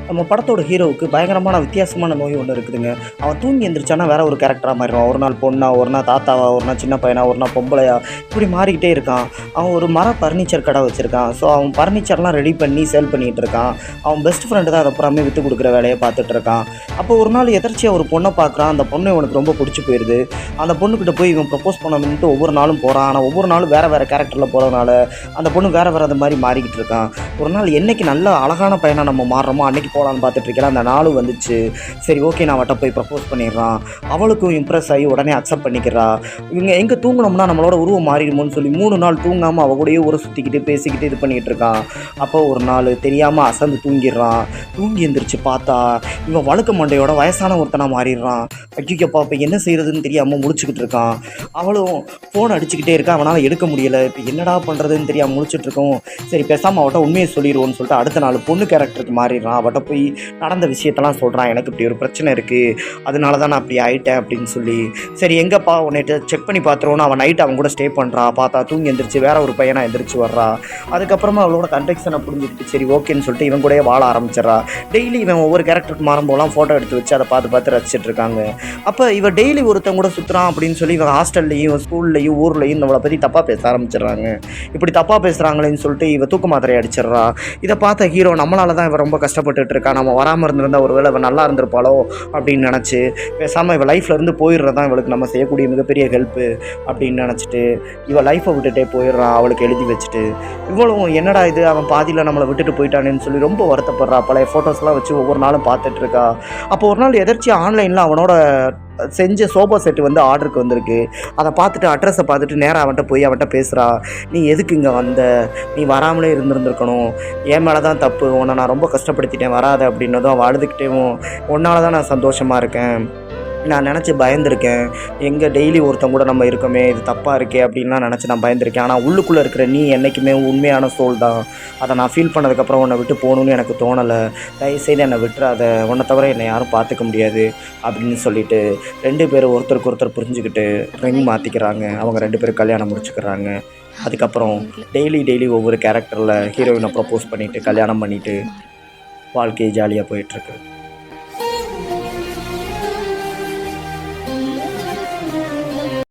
நம்ம படத்தோட ஹீரோவுக்கு பயங்கரமான வித்தியாசமான நோய் ஒன்று இருக்குதுங்க. அவன் தூங்கி எந்திரிச்சானா வேற ஒரு கேரக்டரா மாறிடுவான். ஒரு நாள் பொண்ணா, ஒரு நாள் தாத்தாவா, ஒரு நாள் சின்ன பையனா, ஒரு நாள் பொம்பளையா, இப்படி மாறிக்கிட்டே இருக்கான். அவன் ஒரு ஃபர்னிச்சர் கடை வச்சிருக்கான். ஸோ அவன் ஃபர்னிச்சர்லாம் ரெடி பண்ணி சேல் பண்ணிட்டு இருக்கான். அவன் பெஸ்ட் ஃப்ரெண்டு தான் அத பூராமே வித்து குடுக்குற வேலைய பார்த்துட்டு இருக்கான். அப்போ ஒரு நாள் எதர்ச்சியா ஒரு பொண்ண பார்க்குறான். அந்த பொண்ணு இவனுக்கு ரொம்ப புடிச்சு போயிருது. அந்த பொண்ணுகிட்ட போய் இவன் ப்ரப்போஸ் பண்ணணும்ன்ட்டு ஒவ்வொரு நாளும் போறான். ஆனா ஒவ்வொரு நாளும் வேற வேற கேரக்டர்ல போறதுனால அந்த பொண்ணு வேற வேற அது மாரி மாறிக்கிட்டு இருக்கான். ஒரு நாள் என்னைக்கு நல்ல அழகான பையனா நம்ம மாறுறோமோ அன்னைக்கு போலான்னு பார்த்துட்டு இருக்கையில அந்த நாளும் வந்துச்சு. சரி ஓகே நான் அவட்ட போய் ப்ரப்போஸ் பண்ணிடுறான். அவளுக்கும் இம்ப்ரெஸ் ஆகி உடனே அக்செப்ட் பண்ணிக்கிறா. இவங்க எங்கே தூங்குனோம்னா நம்மளோட உருவம் மாறிடுமோன்னு சொல்லி 3 நாள் தூங்காமல் அவ கூடயே ஊரை சுற்றிக்கிட்டு பேசிக்கிட்டு இது பண்ணிக்கிட்டு இருக்கான். அப்போ ஒரு நாள் தெரியாமல் அசந்து தூங்கிடுறான். தூங்கி எந்திரிச்சு பார்த்தா இவன் வழுக்க மண்டையோட வயசான ஒருத்தனா மாறிடுறான். ஐயோப்பா இப்போ என்ன செய்யறதுன்னு தெரியாமல் முழிச்சுக்கிட்டு இருக்கான். அவளும் ஃபோன் அடிச்சுக்கிட்டே இருக்கா. அவனால் எடுக்க முடியலை. இப்போ என்னடா பண்ணுறதுன்னு தெரியாமல் முழிச்சிட்டு இருக்கோம். சரி பேசாமல் அவட்ட உண்மையை சொல்லிடுவோன்னு சொல்லிட்டு அடுத்த நாள் பொண்ணு கேரக்டருக்கு மாறிடுறான். அவட்ட போய் நடந்த விஷயத்தெல்லாம் சொல்கிறான். எனக்கு இப்படி ஒரு பிரச்சனை இருக்குது, அதனால தான் நான் அப்படி ஆயிட்டேன் அப்படின்னு சொல்லி. சரி எங்கப்பா உன்னைட்டு செக் பண்ணி பார்த்துருவோன்னு அவன் நைட் அவன் கூட ஸ்டே பண்ணுறா. பார்த்தா தூங்கி எந்திரிச்சு வேற ஒரு பையனா எந்திரிச்சு வர்றா. அதுக்கப்புறமா அவளோட கண்டெக்ஷனை புரிஞ்சுக்கிட்டு சரி ஓகேன்னு சொல்லிட்டு இவன் கூட வாழ ஆரம்பிச்சிடறா. டெய்லி இவன் ஒவ்வொரு கேரக்டருக்கு மாறும்போலாம் ஃபோட்டோ எடுத்து வச்சு அதை பார்த்து பார்த்து ரசிச்சிட்டு இருக்காங்க. அப்போ இவன் டெய்லி ஒருத்தன் கூட சுற்றுறான் அப்படின்னு சொல்லி இவன் ஹாஸ்டல்லையும் ஸ்கூல்லையும் ஊர்லையும் நம்மளை பற்றி தப்பாக பேச ஆரம்பிச்சிடுறாங்க. இப்படி தப்பாக பேசுகிறாங்களேன்னு சொல்லிட்டு இவ தூக்க மாத்திரை அடிச்சிடுறா. இதை பார்த்த ஹீரோ நம்மளால தான் இவன் ரொம்ப கஷ்டப்பட்டுட்டு இருக்கா, நம்ம வராமல் இருந்திருந்தா ஒரு வேளை இவன் நல்லா இருந்திருப்பாளோ அப்படின்னு நினச்சி பேசாமல் இவள் லைஃப்ல இருந்து போயிடுறதான் இவளுக்கு நம்ம செய்யக்கூடிய மிகப்பெரிய ஹெல்ப்பு அப்படின்னு நினச்சிட்டு இவள் லைஃப்பை விட்டுட்டே போயிடுறான். அவளுக்கு எழுதி வச்சுட்டு இவ்வளவும் என்னடா இது அவன் பாதியில் நம்மளை விட்டுட்டு போயிட்டானேன்னு சொல்லி ரொம்ப வருத்தப்படுறா. பழைய ஃபோட்டோஸ்லாம் வச்சு ஒவ்வொரு நாளும் பார்த்துட்டு இருக்கா. அப்போ ஒரு நாள் எதர்ச்சியாக ஆன்லைனில் அவனோட செஞ்ச சோஃபா செட்டு வந்து ஆர்டருக்கு வந்திருக்கு. அதை பார்த்துட்டு அட்ரஸை பார்த்துட்டு நேராக அவன்கிட்ட போய் அவன்கிட்ட பேசுகிறா. நீ எதுக்கு இங்கே வந்த, நீ வராமலே இருந்திருக்கணும், என் மேலே தான் தப்பு, உன்னை நான் ரொம்ப கஷ்டப்படுத்திட்டேன் வராத அப்படின்னதும் அவள் அழுதுகிட்டேவும் உன்னால தான் நான் சந்தோஷமாக இருக்கேன், நான் நினச்சி பயந்துருக்கேன், எங்கே டெய்லி ஒருத்தன் கூட நம்ம இருக்கோமே இது தப்பாக இருக்கே அப்படின்லாம் நினச்சி நான் பயந்துருக்கேன். ஆனால் உள்ளுக்குள்ளே இருக்கிற நீ என்றைக்குமே உண்மையான சோல் தான், அதை நான் ஃபீல் பண்ணதுக்கப்புறம் உன்னை விட்டு போகணுன்னு எனக்கு தோணலை, தயவுசெய்து என்னை விட்டுறாத, உன்னை தவிர என்னை யாரும் பார்த்துக்க முடியாது அப்படின்னு சொல்லிட்டு 2 பேரும் ஒருத்தருக்கு ஒருத்தர் புரிஞ்சுக்கிட்டு ரிங் மாற்றிக்கிறாங்க. அவங்க 2 பேரும் கல்யாணம் முடிச்சுக்கிறாங்க. அதுக்கப்புறம் டெய்லி ஒவ்வொரு கேரக்டரில் ஹீரோயினை ப்ரப்போஸ் பண்ணிவிட்டு கல்யாணம் பண்ணிவிட்டு வாழ்க்கை ஜாலியாக போயிட்டுருக்கு.